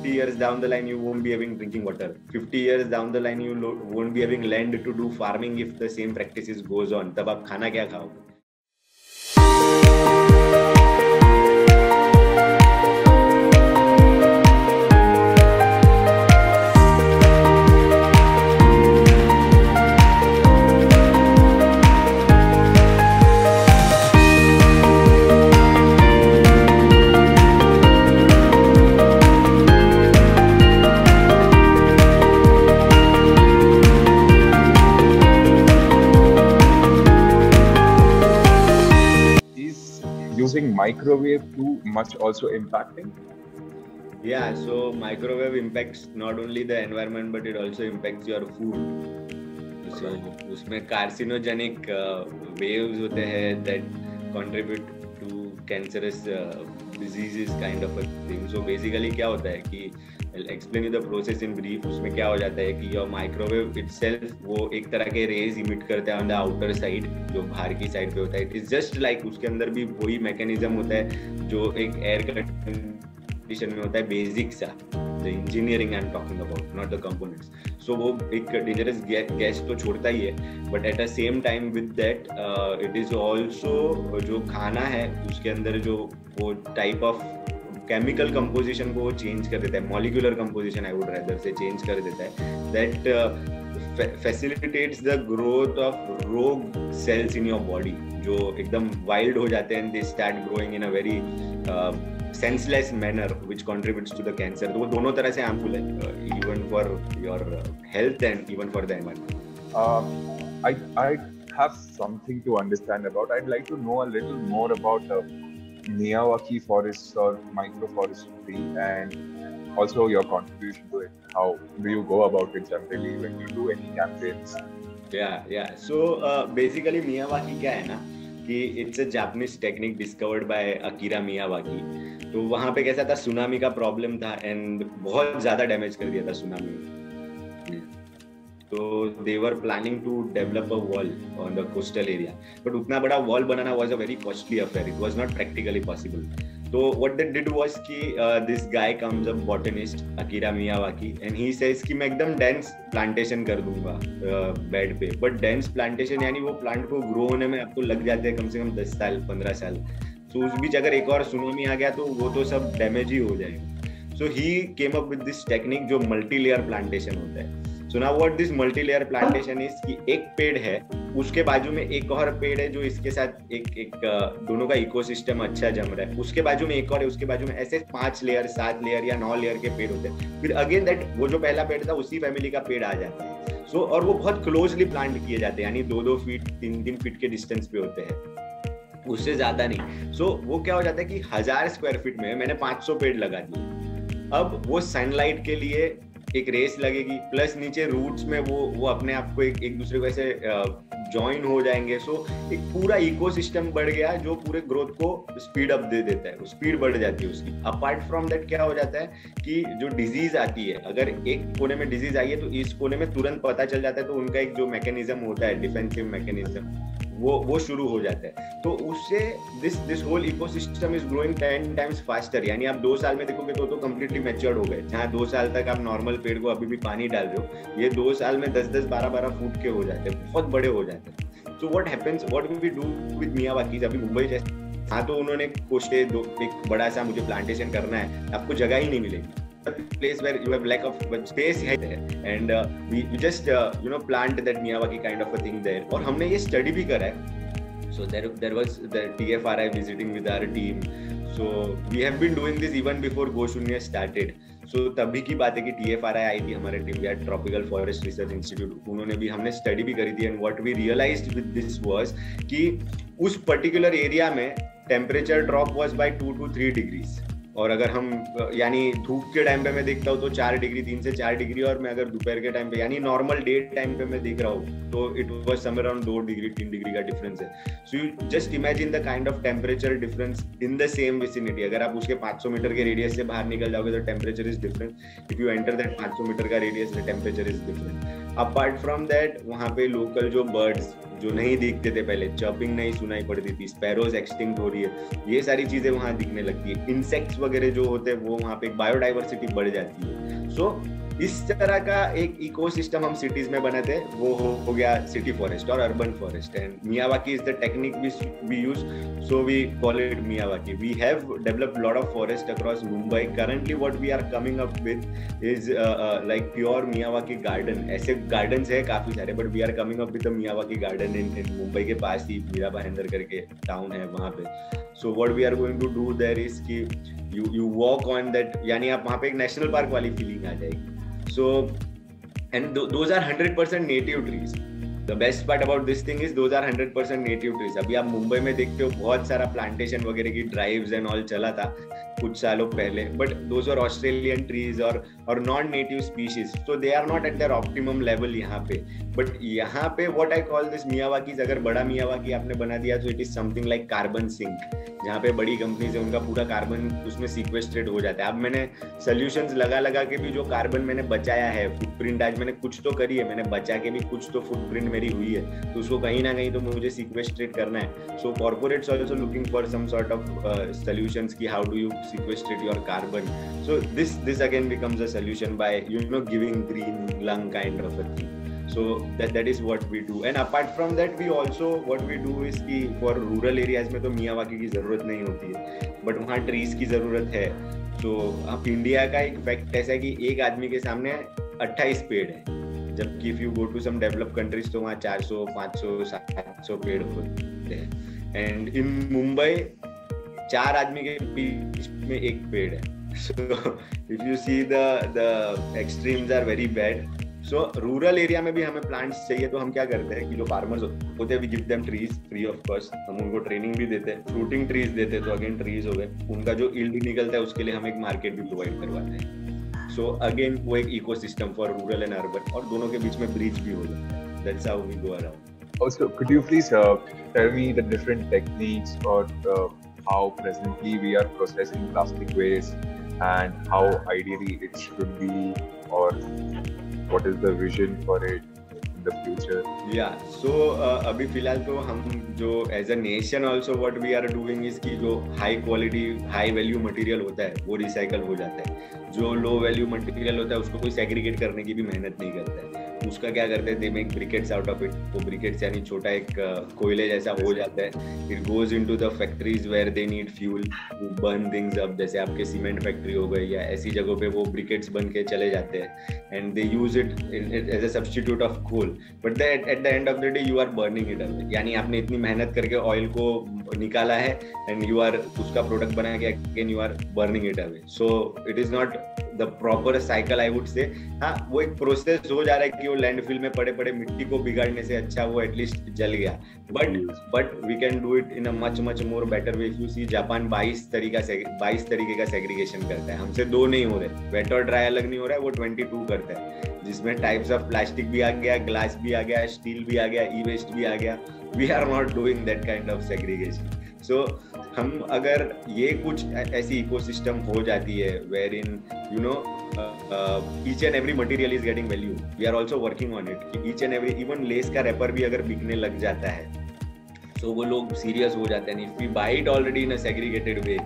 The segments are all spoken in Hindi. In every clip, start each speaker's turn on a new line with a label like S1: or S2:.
S1: 50 years down the line you won't be having drinking water. 50 years down the line you won't be having land to do farming if the same practices goes on. तब आप खाना क्या खाओगे?
S2: Using microwave too much also impacting?
S1: Yeah, so microwave impacts not only the environment but it also impacts your food. So उसमें carcinogenic waves होते हैं that contribute to cancerous diseases kind of a thing. So basically क्या होता है कि I'll explain you the process in brief. उसमें क्या हो जाता है कि your microwave itself वो एक तरह के rays emit करता है on the outer side, जो बाहर की side पे होता है. It is just like उसके अंदर भी वही mechanism होता है जो एक air condition में होता है, basic सा. The engineering I'm talking about, not the components. So वो एक dangerous gas तो छोड़ता ही है, but at the same time with that, it is also जो खाना है उसके अंदर जो वो type of केमिकल कंपोजिशन को चेंज कर देता है, molecular composition I would rather say change कर देता है, that facilitates the growth of rogue cells in your body जो एकदम वाइल्ड हो जाते हैं, they start growing in a very senseless manner which contributes to the cancer. तो वो दोनों तरह से हार्मफुल है, even for your health and even for the environment.
S2: I have something to understand about. I'd like to know a little more about Miyawaki forests or microforestry and also your contribution to it. How do you go about it generally when you do any campaigns?
S1: Yeah. So basically Miyawaki क्या है ना कि it's a Japanese technique discovered by Akira Miyawaki. तो वहाँ पे कैसा था, सुनामी का प्रॉब्लम था एंड बहुत ज़्यादा डैमेज कर दिया था सुनामी में. तो they were planning to develop a wall on the coastal area, but उतना बड़ा wall banana was a very costly affair. It was not practically possible. So what they did was कि this guy comes a botanist Akira Miyawaki and he says कि मैं एकदम dense plantation कर दूंगा bed पे, but dense plantation यानी वो plant को grow होने में आपको लग जाते हैं कम से कम 10 साल 15 साल. So उस बीच अगर एक और सुनामी आ गया तो वो तो सब डैमेज ही हो जाएगा. So he came up with this technique जो multi layer plantation होता है. So now what this multi-layer plantation is कि एक पेड़ है, उसके बाजू में एक और पेड़ है जो इसके साथ एक दोनों का इकोसिस्टम अच्छा जम रहा है, उसके बाजू में एक और है, उसके बाजू में ऐसे 5 लेयर 7 लेयर या 9 लेयर के पेड़ होते हैं. फिर अगेन दैट वो जो पहला पेड़ था उसी फैमिली का पेड़ आ जाता है. सो और वो बहुत क्लोजली प्लांट किए जाते हैं, यानी 2-2 फीट 3-3 फीट के डिस्टेंस पे होते हैं, उससे ज्यादा नहीं. सो वो क्या हो जाता है कि 1000 स्क्वायर फीट में मैंने 500 पेड़ लगा दिए. अब वो सनलाइट के लिए एक रेस लगेगी, प्लस नीचे रूट्स में वो अपने आप को एक दूसरे को ऐसे ज्वाइन हो जाएंगे. सो एक पूरा इकोसिस्टम बढ़ गया जो पूरे ग्रोथ को स्पीड अप दे देता है, स्पीड बढ़ जाती है उसकी. अपार्ट फ्रॉम दैट क्या हो जाता है कि जो डिजीज आती है, अगर एक कोने में डिजीज आई है तो इस कोने में तुरंत पता चल जाता है, तो उनका एक जो मैकेनिज्म होता है डिफेंसिव मैकेनिज्म वो शुरू हो जाता है. तो उससे this whole ecosystem is growing 10 times faster. यानी आप 2 साल में देखोगे तो कंप्लीटली मैच्योर्ड हो गए. जहाँ 2 साल तक आप नॉर्मल पेड़ को अभी भी पानी डाल रहे हो, ये 2 साल में 10-10 12-12 फुट के हो जाते हैं, बहुत बड़े हो जाते हैं. So what happens, what we do with Miyawaki, अभी मुंबई जैसे हाँ तो उन्होंने कोशिश एक बड़ा सा मुझे प्लांटेशन करना है, आपको जगह ही नहीं मिलेगी. place where you have lack of space है and we just plant that Miyawaki kind of a thing there. और हमने ये study भी करा है. So there was the TFRI visiting with our team. So we have been doing this even before Go Shunya started. So तभी की बात है कि TFRI आई थी हमारे टीम या Tropical Forest Research Institute, उन्होंने भी हमने स्टडी भी करी थी. And what we realised with this was कि उस पर्टिकुलर एरिया में temperature drop was by 2 to 3 degrees. और अगर हम यानी धूप के टाइम पे मैं देखता हूँ तो 4 डिग्री 3 से 4 डिग्री, और मैं अगर दोपहर के टाइम पे यानी नॉर्मल डे टाइम पे मैं देख रहा हूँ तो it was somewhere around 2 degree 3 degree का डिफरेंस है. So you just imagine the kind of temperature difference in the same vicinity. अगर आप उसके 500 मीटर के रेडियस से बाहर निकल जाओगे तो temperature is different. If you enter that 500 metre का radius the temperature is different. Apart from that वहाँ पे लोकल जो बर्ड्स जो नहीं दिखते थे पहले, चर्पिंग नहीं सुनाई पड़ती थी, स्पैरोज एक्सटिंक्ट हो रही है, ये सारी चीजें वहाँ दिखने लगती है। इंसेक्ट्स वगैरह जो होते हैं वो वहाँ पे बायोडाइवर्सिटी बढ़ जाती है। सो इस तरह का एक इकोसिस्टम हम सिटीज में बनाते हैं, वो हो गया सिटी फॉरेस्ट और urban forest. And Miyawaki is the technique we use, so we call it Miyawaki. We have developed lot of forest across Mumbai. Currently what we are coming up with is like pure Miyawaki garden. ऐसे गार्डन्स है काफी सारे, but we are coming up with the Miyawaki garden in Mumbai के पास ही मीरा भाईंदर करके टाउन है वहाँ पे। So what we are going to do there is कि you walk on that, यानी आप वहाँ पे एक नेशनल पार्क वाली फीलिंग आ जाएगी। So and those are 100% native trees. The best part about this thing is those are 100% native trees. अभी आप मुंबई में देखते हो बहुत सारा प्लांटेशन वगैरह की ड्राइव्स एंड ऑल चला था कुछ सालों पहले, but those are Australian trees और non native species, so they are not at their optimum level यहाँ पे। बट यहाँ पे what I call this Miyawakis, अगर बड़ा मियावाकी आपने बना दिया तो it is something like carbon sink, जहाँ पे बड़ी कंपनीज है उनका पूरा कार्बन उसमें सीक्वेस्ट्रेट हो जाता है। अब मैंने सोल्यूशंस लगा के भी जो कार्बन मैंने बचाया है, फुटप्रिंट आज मैंने कुछ तो करी है, मैंने बचा के भी कुछ तो फुटप्रिंट मेरी हुई है, तो उसको कहीं ना कहीं तो मुझे सीक्वेस्ट्रेट करना है। So corporates also looking for some sort of solutions की how do you sequestrate your carbon. So this again becomes a solution by giving green lung kind of a thing. So that is what we do. And apart from that we also what we do is कि for rural areas में तो मियावाकी की जरूरत नहीं होती है, but वहाँ trees की जरूरत है। तो अब इंडिया का एक फैक्ट ऐसा है कि एक आदमी के सामने 28 पेड़ है, जबकि if you go to some developed countries तो वहाँ 400, 500, 700 पेड़ होते हैं। And in Mumbai 4 आदमी के बीच में एक पेड़ है। So if you see the extremes are very bad. So rural area में भी हमें plants चाहिए, तो हम क्या करते हैं कि जो farmers होते हैं we give them trees free of cost, हम उनको ट्रेनिंग भी देते हैं, फ्रूटिंग ट्रीज देते हैं, तो अगेन ट्रीज हो गए, उनका जो yield निकलता है उसके लिए हम एक मार्केट भी प्रोवाइड करवाते हैं। So again वो एक ecosystem for rural and urban, और दोनों के बीच में ब्रिज भी हो जाता है। That's how we go around.
S2: Also, could you please tell me the different techniques or how presently we are processing plastic waste and how ideally it should be, or what is the vision for it in the future?
S1: Yeah, so अभी फिलहाल तो हम जो as a nation also what we are doing is कि जो high quality high value material होता है वो recycle हो जाता है, जो low value material होता है उसको कोई segregate करने की भी मेहनत नहीं करता है। उसका क्या करते हैं, they make briquettes out of it. तो ब्रिकेट्स यानी छोटा एक कोयले जैसा हो जाता है, it goes into the factories where they need fuel to burn things up, जैसे आपके सीमेंट फैक्ट्री हो गई या ऐसी जगहों पे वो ब्रिकेट्स बन के चले जाते हैं, and they use it as a substitute of coal, but at the end of the day you are burning it away. यानी आपने इतनी मेहनत करके ऑयल को निकाला है एंड यू आर उसका प्रोडक्ट बना के again you are burning it away. So it is not the proper cycle I would say. हाँ, वो एक प्रोसेस हो जा रहा है कि वो लैंडफिल में पड़े पड़े मिट्टी को बिगाड़ने से अच्छा वो एटलीस्ट जल गया, but we can do it in a much more better way. If you see Japan 22 तरीके का सेग्रीगेशन करता है, हमसे 2 नहीं हो रहे, वेट और ड्राई अलग नहीं हो रहा है, वो 22 करता है, जिसमें टाइप्स ऑफ प्लास्टिक भी आ गया, ग्लास भी आ गया, स्टील भी आ गया, ई वेस्ट भी आ गया। We are not doing that kind of segregation. So हम अगर ये कुछ ऐसी इकोसिस्टम हो जाती है where in each and every material is getting value, we are also working on it, each and every even less का रैपर भी अगर बिकने लग जाता है so वो लोग सीरियस हो जाते हैं। if we buy it already in a segregated way,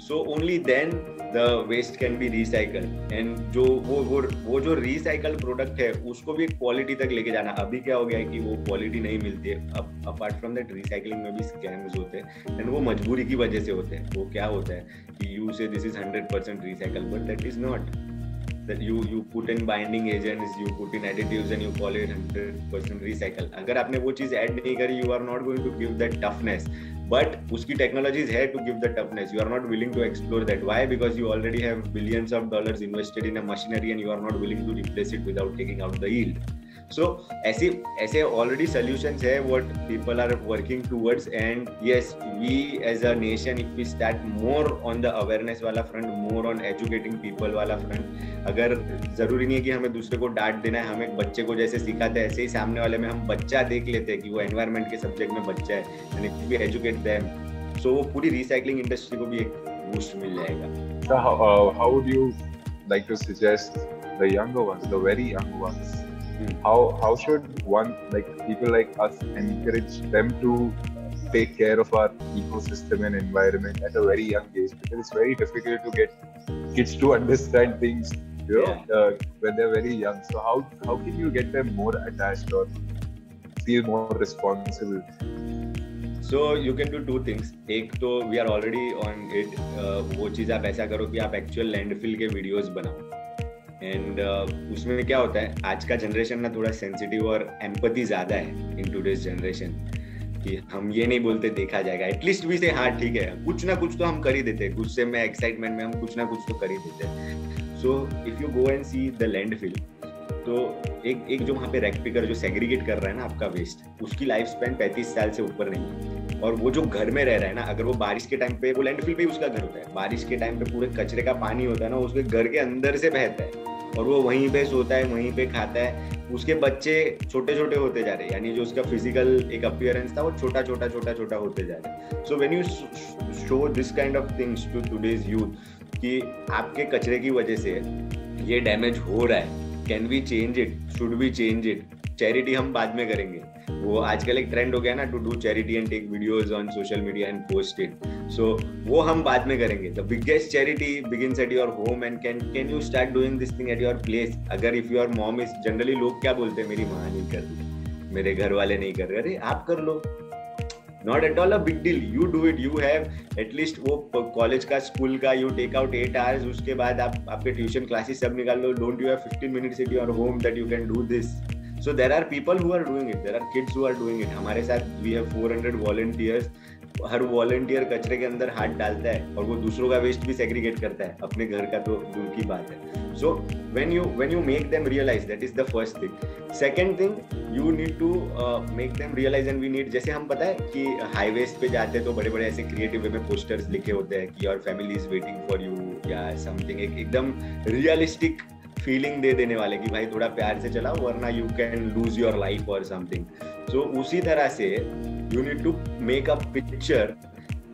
S1: so only then the waste can be recycled, and जो वो जो recycled product है उसको भी क्वालिटी तक लेके जाना। अभी क्या हो गया है कि वो क्वालिटी नहीं मिलती है। अब अपार्ट फ्रॉम दैट रिसाइकलिंग में भी स्कैम्स होते हैं, एंड वो मजबूरी की वजह से होते हैं। वो क्या होता है कि you say this is 100% recycled, but that is not. That you put in binding agents, you put in additives and you call it 100% recycle. अगर आपने वो चीज ऐड नहीं करी, you are not going to give that toughness. But उसकी technologies है to give the toughness. You are not willing to explore that. Why? Because you already have billions of dollars invested in a machinery and you are not willing to replace it without taking out the yield. So ऐसे already solutions है what people are working towards, and yes, we as a nation, if we start more on the awareness वाला front, more on educating people वाला front, अगर जरूरी नहीं है कि हमें दूसरे को डांट देना है, हम एक बच्चे को जैसे सिखाते हैं ऐसे ही सामने वाले में हम बच्चा देख लेते हैं कि वो एनवायरनमेंट के सब्जेक्ट में बच्चा है, and if we educate them, so वो पूरी रिसाइकलिंग इंडस्ट्री को भी एक बूस्ट मिल जाएगा।
S2: So how would you like to suggest the younger ones, the very young ones, how should one, like people like us, encourage them to take care of our ecosystem and environment at a very young age? Because it's very difficult to get kids to understand things, when they're very young. So how can you get them more attached or feel more responsible?
S1: So you can do two things. एक तो we are already on it. वो चीज़ आप ऐसा करो कि आप एक्चुअल लैंडफिल के वीडियोस बनाओ. एंड उसमें क्या होता है, आज का जनरेशन ना थोड़ा सेंसिटिव और एम्पैथी ज़्यादा है इन टूडेज जनरेशन, कि हम ये नहीं बोलते देखा जाएगा. एटलीस्ट भी से हाँ ठीक है, कुछ ना कुछ तो हम कर ही देते हैं, गुस्से में एक्साइटमेंट में हम कुछ ना कुछ तो कर ही देते हैं. So if you go and see the landfill, तो एक जो वहाँ पे रैक पिकर जो सेग्रीगेट कर रहा है ना आपका वेस्ट, उसकी लाइफ स्पैन 35 साल से ऊपर नहीं है. और वो जो घर में रह रहा है ना, अगर वो बारिश के टाइम पे, वो लैंडफिल पे ही उसका घर होता है, बारिश के टाइम पे पूरे कचरे का पानी होता है ना, उसके घर के अंदर से बहता है और वो वहीं पे सोता है, वहीं पे खाता है. उसके बच्चे छोटे छोटे होते जा रहे हैं, यानी जो उसका फिजिकल एक अपीयरेंस था वो छोटा छोटा होते जा रहा है. So when you show this kind of things to today's youth कि आपके कचरे की वजह से ये डैमेज हो रहा है, can we change it, should we change it. Charity हम बाद में करेंगे. वो आजकल एक ट्रेंड हो गया ना, to do charity and take videos on social media and post it. So वो हम बाद में करेंगे. The biggest charity begins at your home and can you start doing this thing at your place. अगर if your mom is, generally लोग क्या बोलते हैं, मेरी माँ नहीं कर रही, मेरे घर वाले नहीं कर रहे. अरे आप कर लो, not at all a big deal. You do it. You have at least वो कॉलेज का, स्कूल का, यू टेक आउट 8 hours. उसके बाद आप आपके ट्यूशन क्लासेस सब निकाल लो. Don't you have 15 minutes at your home that you can do this? So there are people who are doing it. There are kids who are doing it. हमारे साथ we have 400 volunteers. Her volunteer कचरे के अंदर हाथ डालता है और वो दूसरों का वेस्ट भी सेग्रीगेट करता है, अपने घर का तो दूर की बात है. So when you make them realize, that is the first thing. Second thing, you need to make them realize, and we need, जैसे हम पता है कि हाईवेज पे जाते हैं तो बड़े बड़े ऐसे क्रिएटिव वे में पोस्टर्स लिखे होते हैं कि your family is waiting for you या समथिंग, एकदम रियलिस्टिक फीलिंग दे देने वाले कि भाई थोड़ा प्यार से चलाओ वरना you can lose your life और समथिंग. सो उसी तरह से you need to make a picture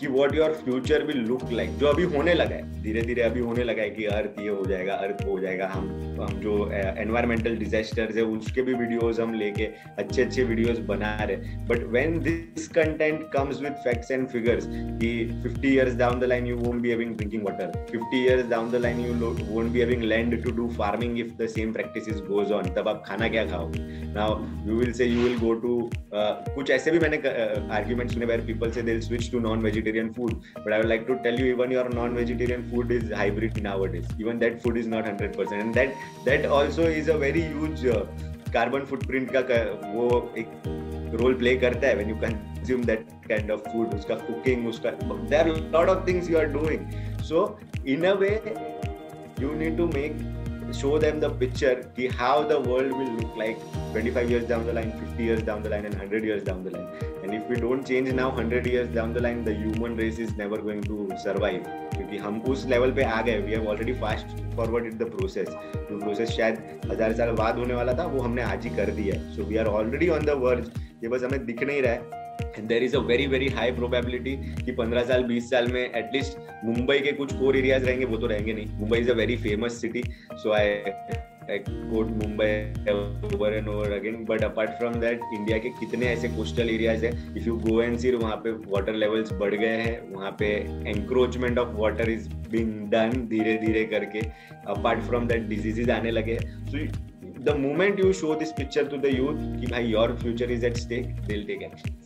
S1: कि what your future will look like. जो अभी होने लगा है, धीरे धीरे अभी होने लगा है कि अर्थ ये हो जाएगा, अर्थ हो जाएगा. हम जो एनवायरमेंटल डिजास्टर्स है उसके भी वीडियोस हम लेके अच्छे वीडियोस बना रहे. But when this content comes with facts and figures कि 50 years down the line you won't be having drinking water, 50 years down the line you won't be having land to do farming if the same practices goes on, तब आप खाना क्या खाओगे? Now you will say you will go to, कुछ ऐसे भी मैंने आर्ग्यूमेंट सुने where people say they will switch to non vegetarian food, but I would like to tell you, even your non-vegetarian food is hybrid nowadays. Even that food is not 100%, and that also is a very huge carbon footprint का वो एक role play करता है when you consume that kind of food. उसका cooking, उसका, there are a lot of things you are doing. So in a way you need to show them the picture कि how the world will look like 25 years down the line, 50 years down the line, and 100 years down the line. And if we don't change now, 100 years down the line, the human race is never going to survive. क्योंकि हम उस लेवल पे आ गए. We have already fast forwarded the process. जो प्रोसेस शायद 1000 साल बाद होने वाला था, वो हमने आज ही कर दिया है. So we are already on the verge. ये बस हमें दिख नहीं रहा है. And there is a very very high probability कि 15 साल 20 साल में एटलीस्ट मुंबई के कुछ कोर एरियाज रहेंगे, वो तो रहेंगे नहीं. Mumbai is a very famous city, so I quote Mumbai over and over again. But apart from that, India के कितने ऐसे कोस्टल एरियाज हैं, if you go and see, वहाँ पे वाटर लेवल्स बढ़ गए हैं, वहाँ पे encroachment of water is being done धीरे धीरे करके. अपार्ट फ्रॉम दैट डिजीजेस आने लगे. सो the moment you show this picture to the youth कि भाई your future is at stake, they'll take action.